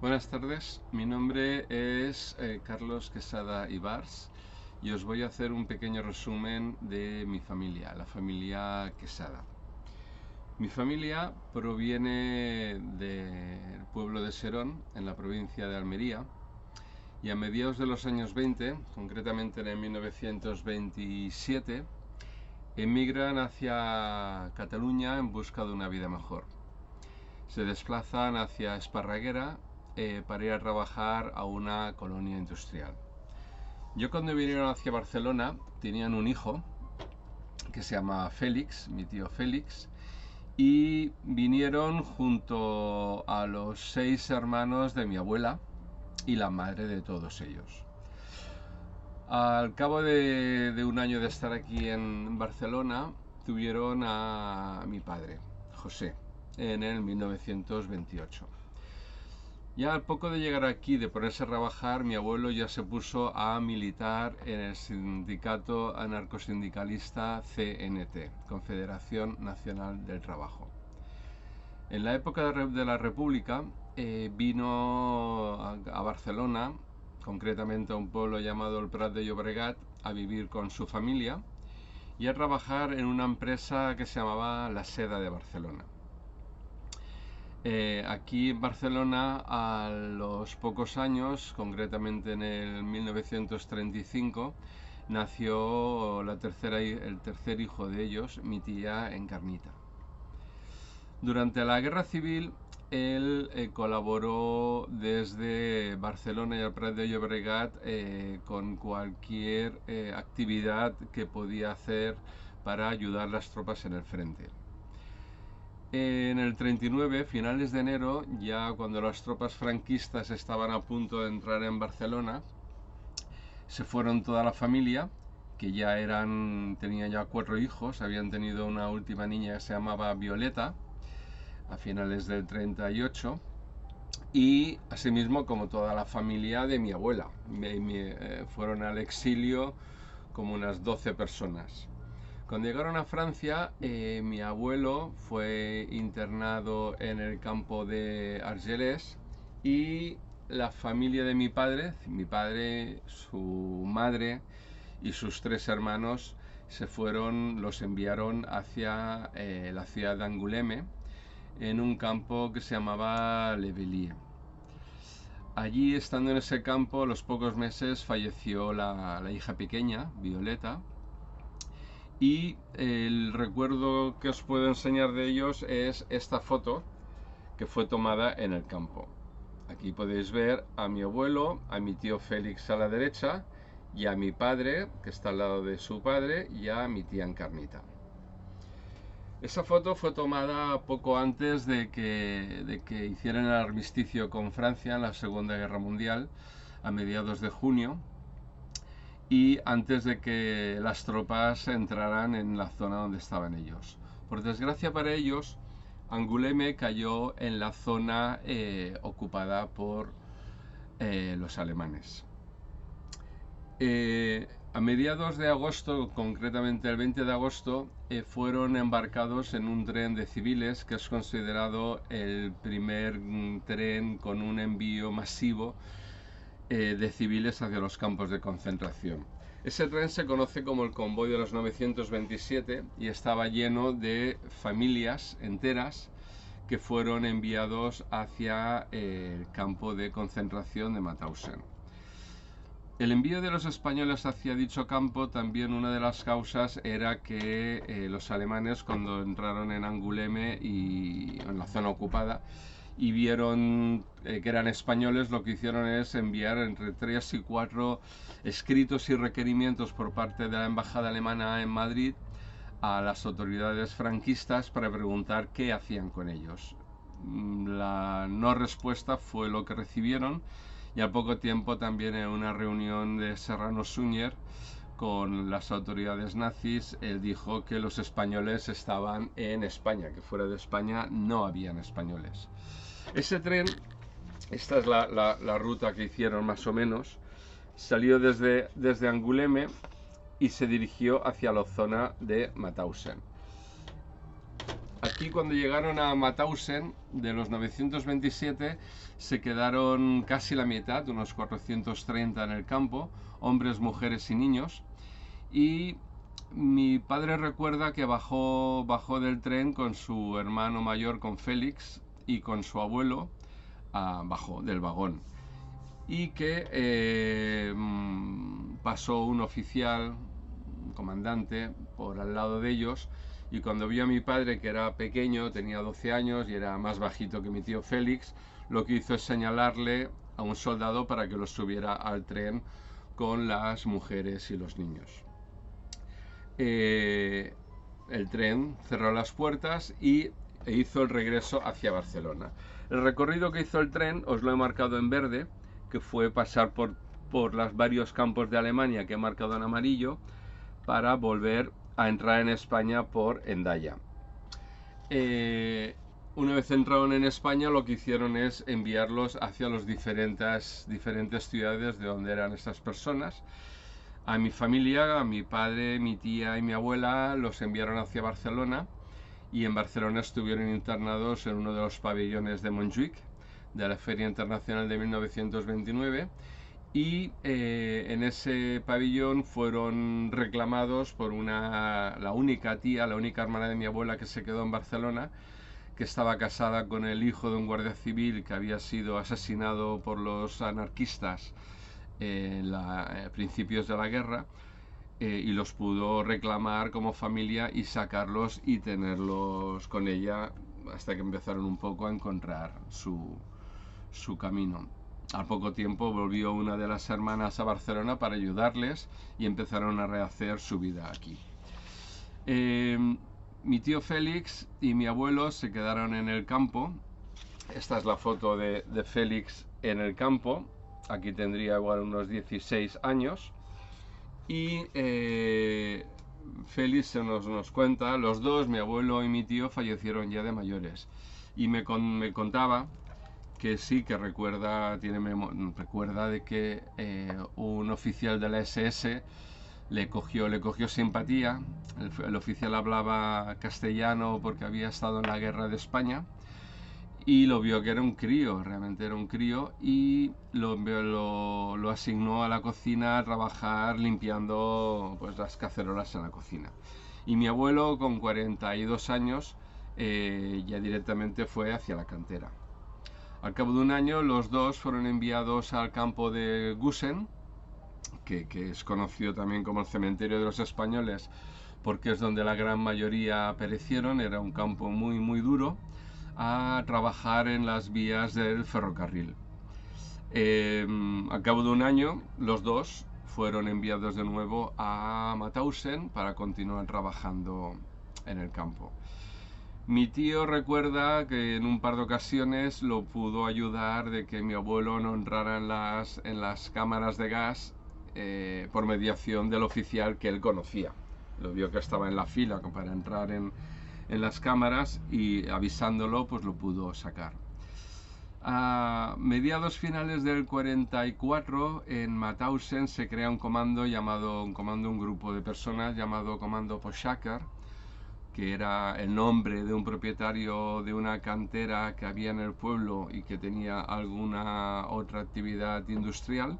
Buenas tardes, mi nombre es Carlos Quesada Ibars y os voy a hacer un pequeño resumen de mi familia, la familia Quesada. Mi familia proviene del pueblo de Serón, en la provincia de Almería, y a mediados de los años 20, concretamente en el 1927, emigran hacia Cataluña en busca de una vida mejor. Se desplazan hacia Esparraguera para ir a trabajar a una colonia industrial. Yo cuando vinieron hacia Barcelona tenían un hijo que se llama Félix, mi tío Félix, y vinieron junto a los 6 hermanos de mi abuela y la madre de todos ellos. Al cabo de un año de estar aquí en Barcelona, tuvieron a mi padre, José, en el 1928. Ya al poco de llegar aquí, de ponerse a trabajar, mi abuelo ya se puso a militar en el sindicato anarcosindicalista CNT, Confederación Nacional del Trabajo. En la época de la República vino a Barcelona, concretamente a un pueblo llamado el Prat de Llobregat, a vivir con su familia y a trabajar en una empresa que se llamaba La Seda de Barcelona. Aquí en Barcelona, a los pocos años, concretamente en el 1935, nació el tercer hijo de ellos, mi tía Encarnita. Durante la Guerra Civil, él colaboró desde Barcelona y el Prat de Llobregat con cualquier actividad que podía hacer para ayudar a las tropas en el frente. En el 39, finales de enero, ya cuando las tropas franquistas estaban a punto de entrar en Barcelona, se fueron toda la familia, que tenían ya 4 hijos, habían tenido una última niña que se llamaba Violeta, a finales del 38, y asimismo como toda la familia de mi abuela. Fueron al exilio como unas 12 personas. Cuando llegaron a Francia, mi abuelo fue internado en el campo de Argelès y la familia de mi padre, su madre y sus 3 hermanos los enviaron hacia la ciudad de Angoulême en un campo que se llamaba Le Vellier. Allí, estando en ese campo, a los pocos meses falleció la hija pequeña, Violeta, y el recuerdo que os puedo enseñar de ellos es esta foto que fue tomada en el campo. Aquí podéis ver a mi abuelo, a mi tío Félix a la derecha y a mi padre, que está al lado de su padre, y a mi tía Encarnita. Esa foto fue tomada poco antes de que hicieran el armisticio con Francia en la Segunda Guerra Mundial, a mediados de junio, y antes de que las tropas entraran en la zona donde estaban ellos. Por desgracia para ellos, Angoulême cayó en la zona ocupada por los alemanes. A mediados de agosto, concretamente el 20 de agosto, fueron embarcados en un tren de civiles que es considerado el primer tren con un envío masivo de civiles hacia los campos de concentración. Ese tren se conoce como el convoy de los 927 y estaba lleno de familias enteras que fueron enviados hacia el campo de concentración de Mauthausen. El envío de los españoles hacia dicho campo, también una de las causas era que los alemanes, cuando entraron en Angoulême y en la zona ocupada, y vieron que eran españoles, lo que hicieron es enviar entre 3 y 4 escritos y requerimientos por parte de la embajada alemana en Madrid a las autoridades franquistas para preguntar qué hacían con ellos. La no respuesta fue lo que recibieron, y al poco tiempo también en una reunión de Serrano Suñer con las autoridades nazis, él dijo que los españoles estaban en España, que fuera de España no habían españoles. Ese tren, esta es la ruta que hicieron más o menos, salió desde Angoulême y se dirigió hacia la zona de Mauthausen. Aquí cuando llegaron a Mauthausen, de los 927, se quedaron casi la mitad, unos 430 en el campo, hombres, mujeres y niños. Y mi padre recuerda que bajó del tren con su hermano mayor, con Félix, y con su abuelo, bajó del vagón. Y que pasó un oficial, un comandante, por al lado de ellos, y cuando vio a mi padre, que era pequeño, tenía 12 años y era más bajito que mi tío Félix, lo que hizo es señalarle a un soldado para que lo subiera al tren con las mujeres y los niños. El tren cerró las puertas e hizo el regreso hacia Barcelona. El recorrido que hizo el tren os lo he marcado en verde, que fue pasar por los varios campos de Alemania que he marcado en amarillo, para volver a entrar en España por Hendaya. Una vez entraron en España, lo que hicieron es enviarlos hacia las diferentes ciudades de donde eran estas personas. A mi familia, a mi padre, mi tía y mi abuela, los enviaron hacia Barcelona, y en Barcelona estuvieron internados en uno de los pabellones de Montjuïc, de la Feria Internacional de 1929, y en ese pabellón fueron reclamados por la única tía, la única hermana de mi abuela que se quedó en Barcelona, que estaba casada con el hijo de un guardia civil que había sido asesinado por los anarquistas a principios de la guerra, y los pudo reclamar como familia y sacarlos y tenerlos con ella hasta que empezaron un poco a encontrar su camino. Al poco tiempo volvió una de las hermanas a Barcelona para ayudarles y empezaron a rehacer su vida aquí. Mi tío Félix y mi abuelo se quedaron en el campo. Esta es la foto de Félix en el campo. Aquí tendría igual unos 16 años. Y Félix nos cuenta, los dos, mi abuelo y mi tío, fallecieron ya de mayores. Y me contaba que sí, que recuerda de que un oficial de la SS le cogió simpatía. El oficial hablaba castellano porque había estado en la guerra de España, y lo vio que era un crío, realmente era un crío, y lo asignó a la cocina a trabajar limpiando pues las cacerolas en la cocina. Y mi abuelo, con 42 años, ya directamente fue hacia la cantera. Al cabo de un año, los dos fueron enviados al campo de Gusen, que es conocido también como el cementerio de los españoles, porque es donde la gran mayoría perecieron. Era un campo muy, muy duro, a trabajar en las vías del ferrocarril. Al cabo de un año, los dos fueron enviados de nuevo a Mauthausen para continuar trabajando en el campo. Mi tío recuerda que en un par de ocasiones lo pudo ayudar de que mi abuelo no entrara en las cámaras de gas, por mediación del oficial que él conocía. Lo vio que estaba en la fila para entrar en las cámaras, y avisándolo pues lo pudo sacar. A mediados finales del 44, en Mauthausen se crea un grupo de personas llamado Comando Poschakar, que era el nombre de un propietario de una cantera que había en el pueblo y que tenía alguna otra actividad industrial,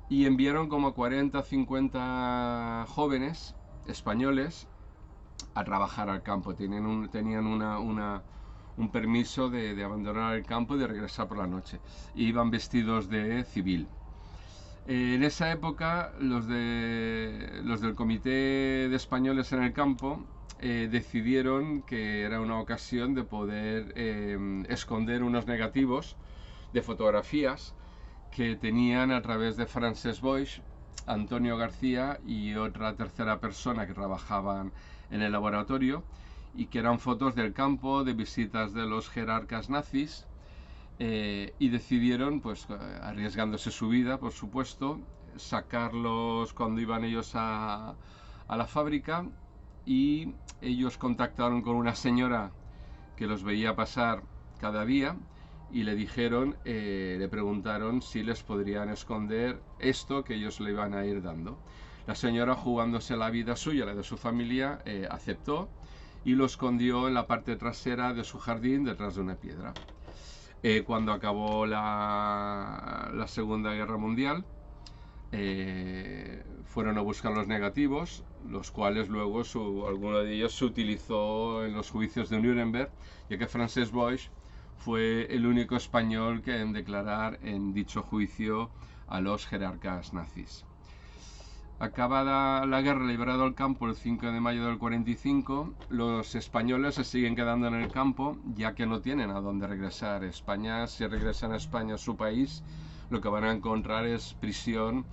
y enviaron como 40 o 50 jóvenes españoles a trabajar al campo. Tenían un permiso de abandonar el campo y de regresar por la noche. Iban vestidos de civil. En esa época, los del Comité de Españoles en el campo decidieron que era una ocasión de poder esconder unos negativos de fotografías que tenían a través de Francesc Boix, Antonio García y otra tercera persona que trabajaban en el laboratorio, y que eran fotos del campo, de visitas de los jerarcas nazis, y decidieron, pues arriesgándose su vida, por supuesto, sacarlos cuando iban ellos a la fábrica. Y ellos contactaron con una señora que los veía pasar cada día, y le dijeron, le preguntaron si les podrían esconder esto que ellos le iban a ir dando. La señora, jugándose la vida suya, la de su familia, aceptó, y lo escondió en la parte trasera de su jardín detrás de una piedra. Cuando acabó la Segunda Guerra Mundial, fueron a buscar los negativos, los cuales luego alguno de ellos se utilizó en los juicios de Nuremberg, ya que Francesc Boix fue el único español que en declarar en dicho juicio a los jerarcas nazis. Acabada la guerra, liberado el campo el 5 de mayo del 45, los españoles se siguen quedando en el campo, ya que no tienen a dónde regresar. Si regresan a España, a su país, lo que van a encontrar es prisión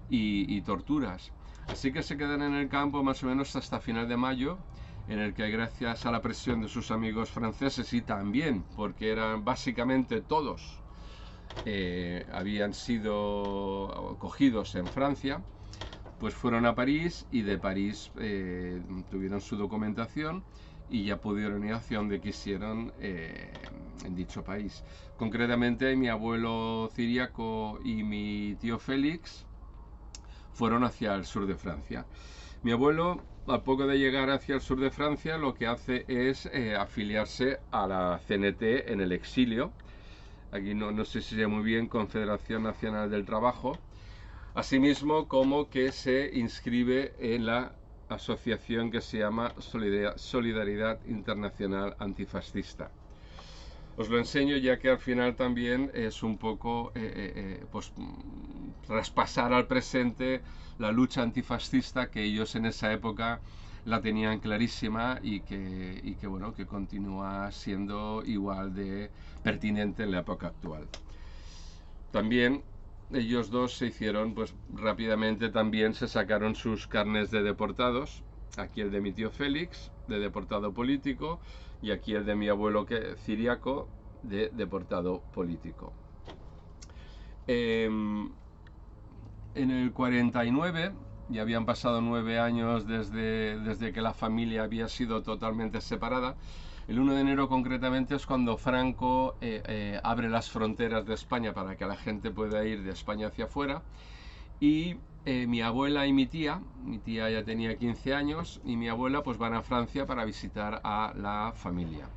y torturas. Así que se quedan en el campo más o menos hasta final de mayo, en el que gracias a la presión de sus amigos franceses y también porque eran básicamente todos habían sido cogidos en Francia, pues fueron a París y de París tuvieron su documentación y ya pudieron ir hacia donde quisieron en dicho país. Concretamente mi abuelo Ciriaco y mi tío Félix fueron hacia el sur de Francia. Mi abuelo, al poco de llegar hacia el sur de Francia, lo que hace es afiliarse a la CNT en el exilio. Aquí no sé si sé muy bien, Confederación Nacional del Trabajo. Asimismo, como que se inscribe en la asociación que se llama Solidaridad Internacional Antifascista. Os lo enseño ya que al final también es un poco pues, traspasar al presente la lucha antifascista que ellos en esa época la tenían clarísima y que bueno, que continúa siendo igual de pertinente en la época actual. También ellos dos se hicieron, pues rápidamente también se sacaron sus carnes de deportados. Aquí el de mi tío Félix, de deportado político, y aquí el de mi abuelo Ciriaco, de deportado político. En el 49, ya habían pasado 9 años desde que la familia había sido totalmente separada. El 1 de enero concretamente es cuando Franco abre las fronteras de España para que la gente pueda ir de España hacia afuera. Y mi abuela y mi tía ya tenía 15 años, y mi abuela pues van a Francia para visitar a la familia.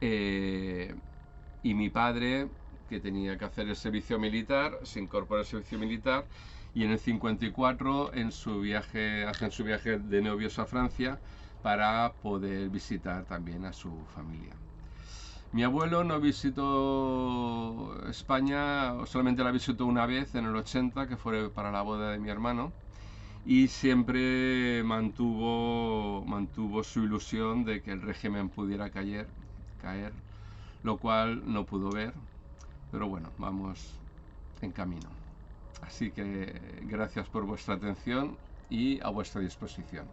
Y mi padre, que tenía que hacer el servicio militar, se incorpora al servicio militar, y en el 54 hacen su viaje de novios a Francia para poder visitar también a su familia. Mi abuelo no visitó España, solamente la visitó una vez en el 80, que fue para la boda de mi hermano, y siempre mantuvo su ilusión de que el régimen pudiera caer, lo cual no pudo ver, pero bueno, vamos en camino. Así que gracias por vuestra atención y a vuestra disposición.